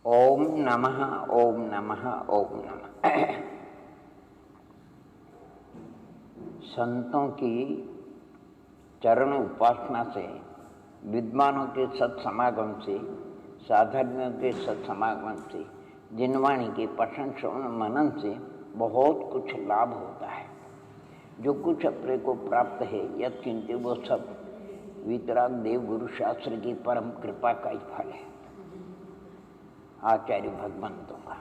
ओम नमः ओम नमः ओम नमः। संतों की चरण उपासना से, विद्वानों के सत्समागम से, साधर्मियों के सत्समागम से, जिनवाणी के पठन श्रवण मनन से बहुत कुछ लाभ होता है। जो कुछ अपने को प्राप्त है यत् किंतु वो सब वितराग देव गुरु शास्त्र की परम कृपा का ही फल है, आचार्य भगवंतों का।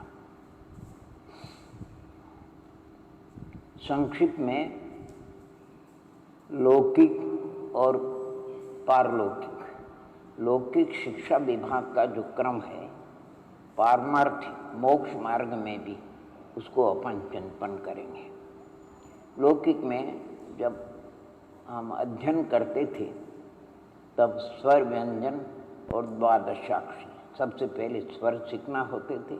संक्षिप्त में लौकिक और पारलौकिक, लौकिक शिक्षा विभाग का जो क्रम है, पारमार्थिक मोक्ष मार्ग में भी उसको अपन चिंतन करेंगे। लौकिक में जब हम अध्ययन करते थे तब स्वर व्यंजन और द्वादशाक्षरी, सबसे पहले स्वर सीखना होते थे।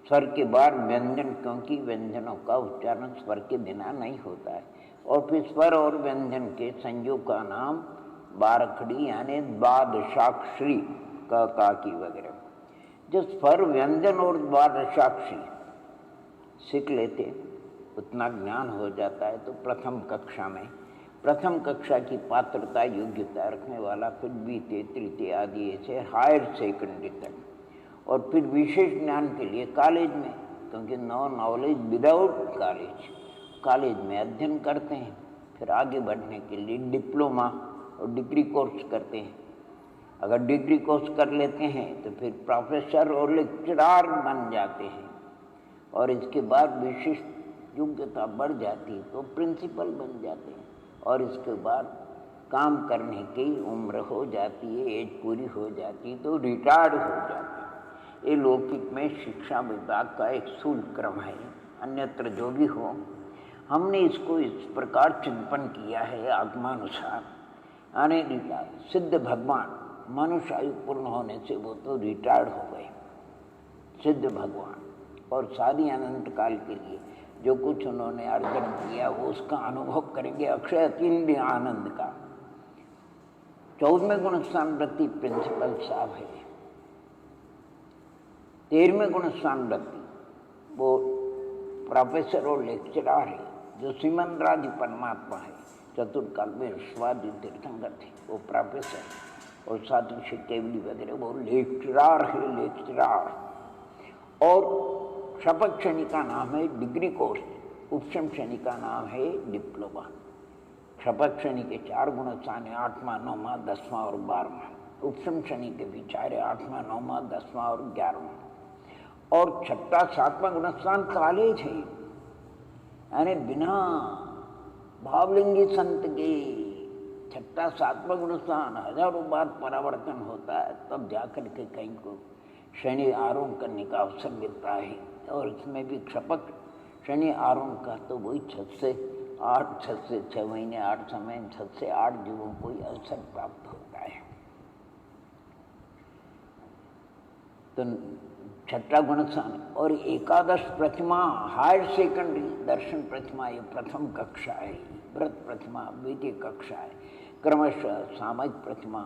स्वर के बाद व्यंजन, क्योंकि व्यंजनों का उच्चारण स्वर के बिना नहीं होता है। और फिर स्वर और व्यंजन के संयोग का नाम बारखड़ी यानी द्वादशाक्षरी, क का की वगैरह। जब स्वर व्यंजन और द्वादशाक्षरी सीख लेते उतना ज्ञान हो जाता है। तो प्रथम कक्षा की पात्रता योग्यता रखने वाला फिर द्वितीय तृतीय आदि से हायर सेकेंडरी तक, और फिर विशेष ज्ञान के लिए कॉलेज में, क्योंकि नो नॉलेज विदाउट कॉलेज में अध्ययन करते हैं। फिर आगे बढ़ने के लिए डिप्लोमा और डिग्री कोर्स करते हैं। अगर डिग्री कोर्स कर लेते हैं तो फिर प्रोफेसर और लेक्चरार बन जाते हैं, और इसके बाद विशिष्ट योग्यता बढ़ जाती तो प्रिंसिपल बन जाते हैं, और इसके बाद काम करने की उम्र हो जाती है, एज पूरी हो जाती तो रिटायर्ड हो जाते हैं। ये लौकिक में शिक्षा विभाग का एक स्थूल क्रम है। अन्यत्र जो भी हो, हमने इसको इस प्रकार चिंतन किया है आत्मानुसार। यानी सिद्ध भगवान मनुष्य आयु पूर्ण होने से वो तो रिटायर्ड हो गए, सिद्ध भगवान, और सारी अनंत काल के लिए जो कुछ उन्होंने अर्जन किया वो उसका अनुभव करेंगे अक्षय अतीन्द्रिय आनंद का। 14वें गुण स्थान वृत्ति प्रिंसिपल साहब है। 13वें गुण स्थान वृत्ति वो प्रोफेसर और लेक्चरर है, जो श्रीमंतरादि परमात्मा है। चतुर्काल में स्वादि तीर्थंकर थे, वो प्रोफेसर, और साथी केवली वगैरह वो लेक्चरर है। और शपथ शनि का नाम है डिग्री कोर्स, उपशम शनि का नाम है डिप्लोमा। शपथ शनि के 4 गुण स्थान है, 8वां 9वां 10वां और 12वां। उपशम शनि के भी 4 है, 8वां 9वां 10वां और 11वां। और 6वां 7वां गुण स्थान कॉलेज है, यानी बिना भावलिंगी संत के 6वां 7वां गुण स्थान हजारों बार परावर्तन होता है, तब जाकर के कहीं को शनि आरोह करने का अवसर मिलता है। और इसमें भी क्षपक शनि आरोह का तो वही 6 से 6 महीने 8 समय 6 से 8 जीवों को ही अवसर प्राप्त होता है। तो 6वां गुण स्थान और एकादश प्रतिमा हायर सेकेंडरी दर्शन प्रतिमा, ये प्रथम कक्षा है। व्रत प्रतिमा द्वितीय कक्षा है। क्रमशः सामयिक प्रतिमा,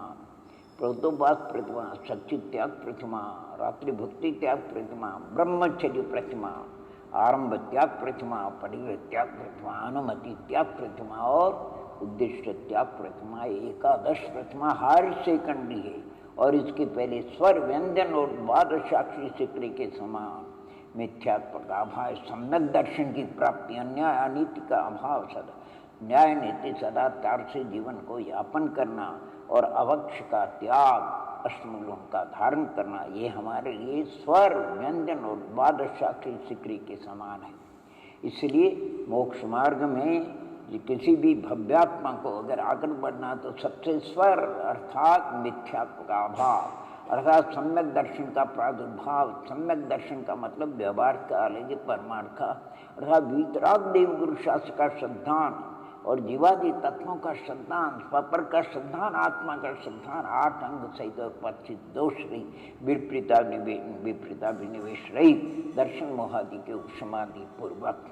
प्रोतोपास प्रतिमा, शक्ति त्याग प्रतिमा, रात्रि भक्ति त्याग प्रतिमा, ब्रह्मचर्य प्रतिमा, आरंभ त्याग प्रतिमा, परिग्रह त्याग प्रतिमा, अनुमति त्याग प्रतिमा और उद्देश्य त्याग प्रतिमा। एकादश प्रतिमा हायर सेकेंडरी है, और इसके पहले स्वर व्यंजन और द्वादशाक्षरी सिक्री के समान मिथ्यात्व का अभाव, सम्यक दर्शन की प्राप्ति, अन्याय अनीति का अभाव, सदा न्याय नीति सदाचार से जीवन को यापन करना और अवक्ष का त्याग, अष्टमूलों का धारण करना, ये हमारे लिए स्वर व्यंजन और द्वादशाक्षरी सिक्री के समान है। इसलिए मोक्ष मार्ग में किसी भी भव्यात्मा को अगर आगे बढ़ना तो सबसे स्वर अर्थात मिथ्यात्व का अभाव, अर्थात सम्यक दर्शन का प्रादुर्भाव। सम्यक दर्शन का मतलब व्यवहार का अलग परमार्थ का, अर्थात वीतराग देव गुरु शास्त्र का श्रद्धान और जीवादि तत्वों का श्रद्धान, स्वपर का श्रद्धान, आत्मा का श्रद्धान, 8 अंग सहित और 25 दोष रही, विपरीता विनिवेश रही, दर्शन मोहादि के उपशमादि पूर्वक।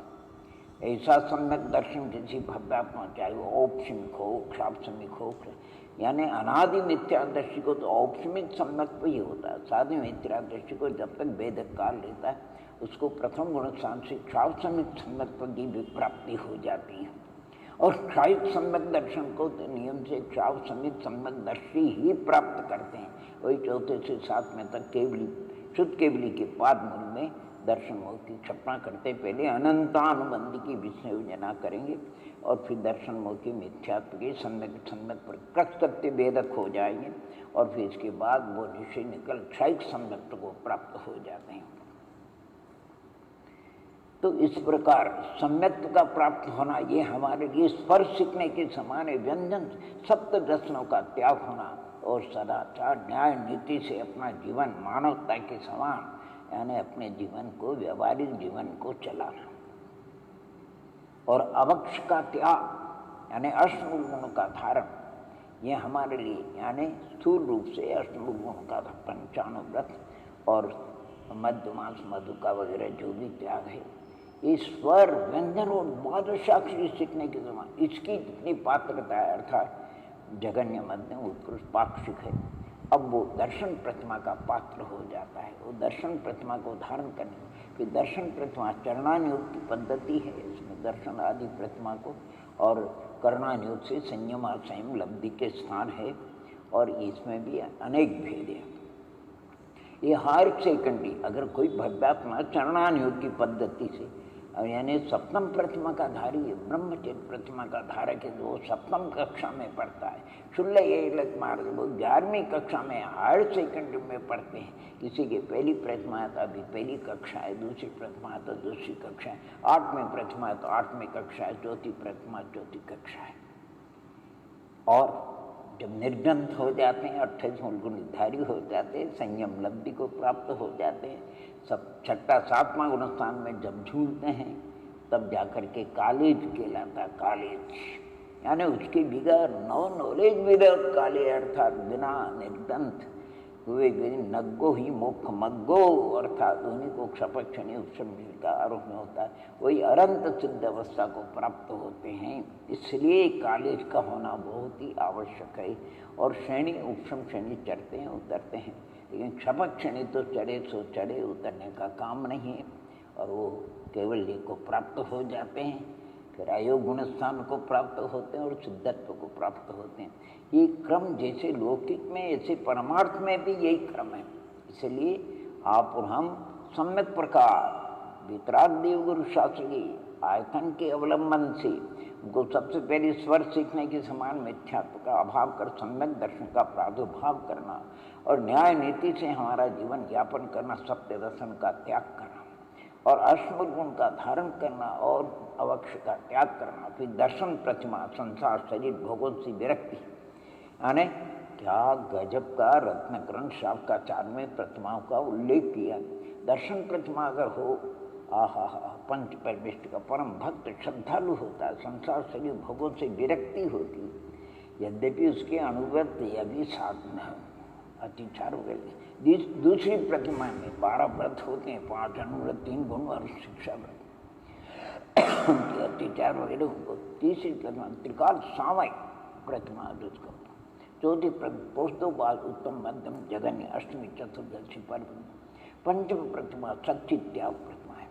ऐसा सम्यक दर्शन किसी भव्यात्मा, चाहे वो औपशमिक हो, क्षापशमिक हो, यानी अनादि मिथ्यादृष्टि को तो औपशमिक सम्यक्त्व ही होता है। साधु मिथ्यादृष्टि को जब तक वेद काल लेता है उसको प्रथम गुण स्थान से क्षावसमिक सम्यक्त्व की भी प्राप्ति हो जाती है। और क्षायुक सम्यक दर्शन को तो नियम से क्षाव समित सम्यक दर्शी ही प्राप्त करते हैं। वही चौथे से सातवें तक केवली शुद्ध केवली के पाद मूल में दर्शन मोह की क्षपना करते पहले अनंतानुबंधी की विसर्जना करेंगे और फिर दर्शन मोह के मिथ्यात्व के सम्यक पर कृत्य वेदक हो जाएंगे और फिर इसके बाद वो निश्चय निकल क्षायिक सम्यक को प्राप्त हो जाते हैं। तो इस प्रकार सम्यक्त्व का प्राप्त होना ये हमारे लिए स्पर्श सीखने के समान है। व्यंजन सप्त रत्नों का त्याग होना और सदाचार न्याय नीति से अपना जीवन मानवता के समान यानी अपने जीवन को व्यवहारिक जीवन को चलाना और अवक्ष का त्याग यानी अष्टमूल गुण का धारण, ये हमारे लिए यानी स्थूल रूप से अष्टमूल गुण का पंचानुव्रत और मध्यमांस मधु का वगैरह जो भी त्याग है, ये स्वर व्यंजन और द्वादशाक्षरी सीखने के समान इसकी जितनी पात्रता है अर्थात जगन्य मध्यम उत्कृष्ट पाक्षिक है, अब वो दर्शन प्रतिमा का पात्र हो जाता है। वो दर्शन प्रतिमा को धारण करने फिर दर्शन प्रतिमा चरणानुयोग की पद्धति है, इसमें दर्शन आदि प्रतिमा को और करणानुयोग से संयम संयम लब्धि के स्थान है और इसमें भी अनेक भेद है। ये हर सेकंडी अगर कोई भव्यात्मा चरणानुयोग की पद्धति से यानी सप्तम प्रतिमा का धारी ब्रह्मचर्य प्रतिमा का धारक है, जो सप्तम कक्षा में पढ़ता है। शुल्ल ये मार्ग वो 11वीं कक्षा में हर सेकंड में पढ़ते हैं। किसी की पहली प्रतिमा है तो अभी पहली कक्षा है, दूसरी प्रतिमा है तो दूसरी कक्षा है, 8वीं प्रतिमा है तो 8वीं कक्षा है, चौथी प्रतिमा चौथी कक्षा है। और जब निर्ग्रंथ हो जाते हैं 28 मूल गुणधारी हो जाते हैं, संयम लब्धि को प्राप्त हो जाते हैं, सब छठा सातवां गुण स्थान में जब झूलते हैं तब जाकर के कॉलेज कहलाता। कॉलेज यानी उसके बिगैर नो नॉलेज विदाउट काले अर्थात बिना निर्ग्रंथ हुए नग्गो ही मोक्ष मग्गो अर्थात उन्हीं को क्षपक्षणी उपशम का आरोप में होता है, वही अनंत सिद्ध अवस्था को प्राप्त होते हैं। इसलिए कॉलेज का होना बहुत ही आवश्यक है। और श्रेणी उपशम श्रेणी चढ़ते हैं उतरते हैं, लेकिन क्षपक्षणी तो चढ़े सो चढ़े, उतरने का काम नहीं है और वो केवल ये को प्राप्त हो जाते हैं, फिर अयोग गुण स्थान को प्राप्त होते हैं और सिद्धत्व को प्राप्त होते हैं। ये क्रम जैसे लौकिक में ऐसे परमार्थ में भी यही क्रम है। इसलिए आप और हम सम्यक प्रकार वितराग देव गुरु शास्त्री आयतन के अवलंबन से उनको सबसे पहले स्वर सीखने के समान मिथ्यात्व का अभाव कर सम्यक दर्शन का प्रादुर्भाव करना और न्याय नीति से हमारा जीवन यापन करना, सत्य दर्शन का त्याग करना और अष्टमूल गुण का धारण करना और अवक्ष का त्याग करना, फिर दर्शन प्रतिमा संसार शरीर भोगों से विरक्ति। यानी क्या गजब का रत्नकरण शावकाचार्य में प्रतिमाओं का उल्लेख किया। दर्शन प्रतिमा अगर हो आहा पंच परमिष्ट का परम भक्त श्रद्धालु होता है, संसार शरीर भोगों से विरक्ति होती, यद्यपि उसके अनुव्रत यह भी साधन है अतिचार वगैरह। दूसरी प्रतिमा में 12 व्रत होते हैं, 5 अनुव्रत 3 गुण और शिक्षा व्रत अतिचार वगैरह उनको। तीसरी प्रतिमा त्रिकाल सामयिक प्रतिमा जिसको, चौथी पोस्तों बाद उत्तम मध्यम जगन्य अष्टमी चतुर्दशी पर्व। पंचम प्रतिमा सच्ची त्याग प्रतिमा है।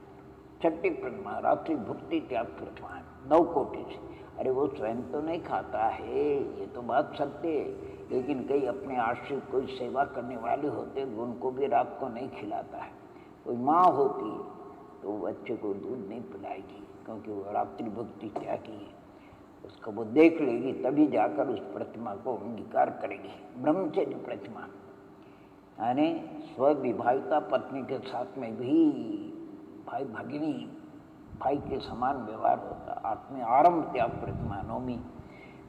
छठी प्रतिमा रात्रि भुक्ति त्याग प्रतिमा है 9 कोटि से। अरे वो स्वयं तो नहीं खाता है, ये तो बात सत्य है, लेकिन कई अपने आश्रित कोई सेवा करने वाले होते हैं, उनको भी रात को नहीं खिलाता है। कोई माँ होती है तो वो बच्चे को दूध नहीं पिलाएगी क्योंकि वो रात्रि भुक्ति त्यागी है, उसको वो देख लेगी तभी जाकर उस प्रतिमा को अंगीकार करेगी। ब्रह्मचर्य प्रतिमा यानी स्वविवाहिता पत्नी के साथ में भी भाई भगिनी भाई के समान व्यवहार होता। आत्मी आरंभ त्याग प्रतिमा नौमी।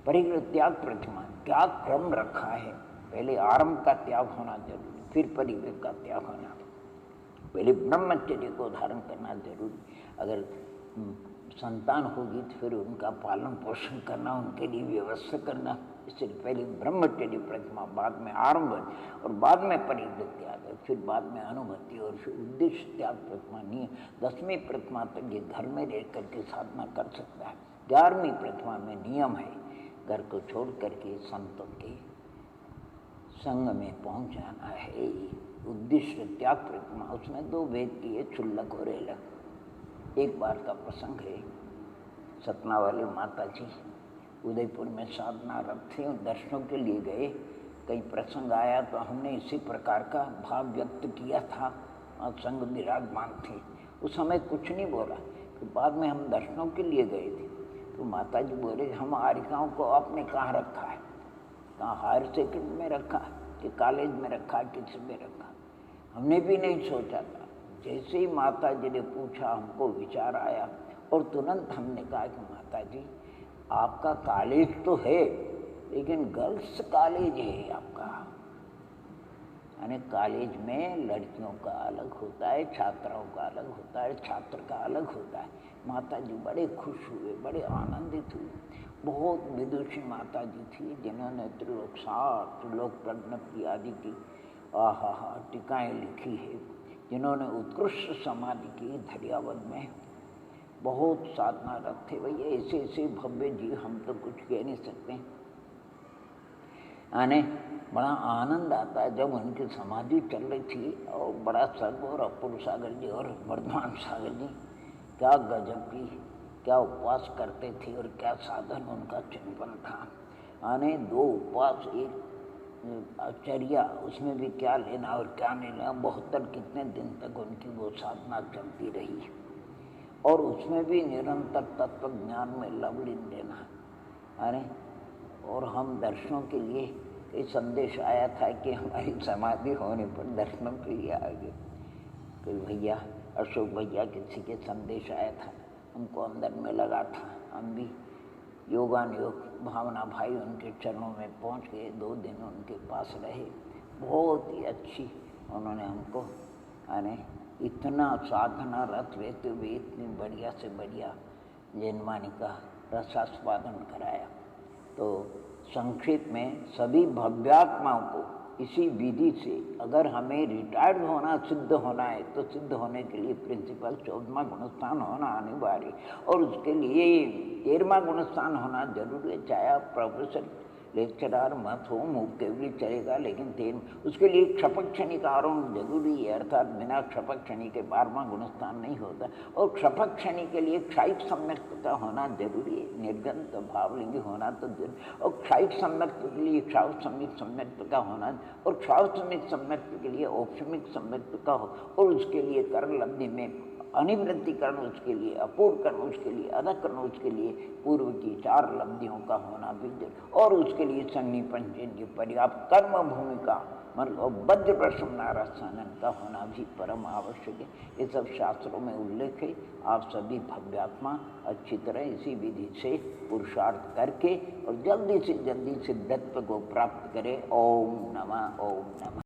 परिग्रह त्याग प्रतिमा त्याग क्रम रखा है, पहले आरंभ का त्याग होना जरूरी, फिर परिग्रह का त्याग होना, पहले ब्रह्मचर्य को धारण करना जरूरी। अगर संतान होगी तो फिर उनका पालन पोषण करना, उनके लिए व्यवस्था करना, इससे पहले ब्रह्मचर्य प्रतिमा, बाद में आरंभ और बाद में परिग्रह त्याग, फिर बाद में अनुमति और फिर उद्देश्य त्याग प्रतिमा। नहीं 10वीं प्रतिमा तक ये घर में रह करके साधना कर सकता है। 11वीं प्रतिमा में नियम है घर को छोड़ करके संतों के संग में पहुंच जाना है। उद्देश्य त्याग प्रतिमा, उसमें 2 भेद किए, क्षुल्लक और एलक। एक बार का प्रसंग है, सतना वाली माता जी उदयपुर में साधनारत थे और दर्शनों के लिए गए। कहीं प्रसंग आया तो हमने इसी प्रकार का भाव व्यक्त किया था और संग विराजमान थे। उस समय कुछ नहीं बोला, तो बाद में हम दर्शनों के लिए गए थे तो माता जी बोले, हम आरिकाओं को आपने कहाँ रखा है? कहाँ हायर सेकेंडरी में रखा कि कॉलेज में रखा, किस में रखा? हमने भी नहीं सोचा था। जैसे ही माता जी ने पूछा, हमको विचार आया और तुरंत हमने कहा कि माता जी, आपका कॉलेज तो है लेकिन गर्ल्स कॉलेज है आपका। यानी कॉलेज में लड़कियों का अलग होता है, छात्राओं का अलग होता है, छात्र का अलग होता है। माता जी बड़े खुश हुए, बड़े आनंदित हुए। बहुत विदुषी माता जी थी जिन्होंने त्रिलोक 60 प्रज्ञप्ति आदि की आहा टीकाएँ लिखी है, जिन्होंने उत्कृष्ट समाधि की धैर्यवद में। बहुत साधनारत थे भैया, ऐसे ऐसे भव्य जी, हम तो कुछ कह नहीं सकते। आने बड़ा आनंद आता है जब उनकी समाधि चल रही थी और बड़ा सर्ग और अपूर्व सागर जी और वर्धमान सागर जी क्या गजब की, क्या उपवास करते थे और क्या साधन उनका चिंतन था। आने 2 उपवास, एक आचर्या, उसमें भी क्या लेना और क्या नहीं लेना। 72 कितने दिन तक उनकी वो साधना चलती रही और उसमें भी निरंतर तत्व ज्ञान में लवलीन लेना। अरे और हम दर्शनों के लिए, एक संदेश आया था कि हमारी समाधि होने पर दर्शनों के लिए आ गए। कोई भैया, अशोक भैया, किसी के संदेश आया था, हमको अंदर में लगा था। हम भी योगानुयोग भावना भाई उनके चरणों में पहुंच गए। 2 दिन उनके पास रहे, बहुत ही अच्छी उन्होंने हमको आने इतना साधना रत रहते हुए इतनी बढ़िया से बढ़िया जन्मानी का रसास्वादन कराया। तो संक्षेप में सभी भव्यात्माओं को इसी विधि से, अगर हमें रिटायर्ड होना, सिद्ध होना है, तो सिद्ध होने के लिए प्रिंसिपल 14वां गुणस्थान होना अनिवार्य, और उसके लिए 13वां गुणस्थान होना जरूरी है। चाहे आप प्रोफेसर लेक्चरर मत हो, मुख के भी चलेगा, लेकिन 13 उसके लिए क्षपक क्षणी का आरोहण जरूरी है, अर्थात बिना क्षपक क्षणी के 12वां गुणस्थान नहीं होता। और क्षपक क्षणी के लिए क्षाइक सम्यक्त का होना जरूरी है, निर्गंत भावलिंगी होना तो जरूरी। और क्षाइक सम्यक्त के लिए क्षाव सम्यक सम्यक्त का होना, और क्षाव सम्यक सम्यक्त के लिए औपशमिक सम्यक्त का हो, और उसके लिए कर्ण लब्धि में अनिवृत्ति कर्ण, उसके लिए अपूर्व कर्ण, उसके लिए अधः कर्ण, उसके लिए पूर्व की 4 लब्धियों का होना भी जरूरी, और उसके लिए संज्ञी पंचेंद्रिय पर्याप्त कर्म भूमिका मतलब वज्र प्रसन्नारसानन का होना भी परम आवश्यक है। ये सब शास्त्रों में उल्लेख है। आप सभी भव्यात्मा अच्छी तरह इसी विधि से पुरुषार्थ करके और जल्दी से जल्दी सिद्धत्व को प्राप्त करें। ओम नमः, ओम नमः।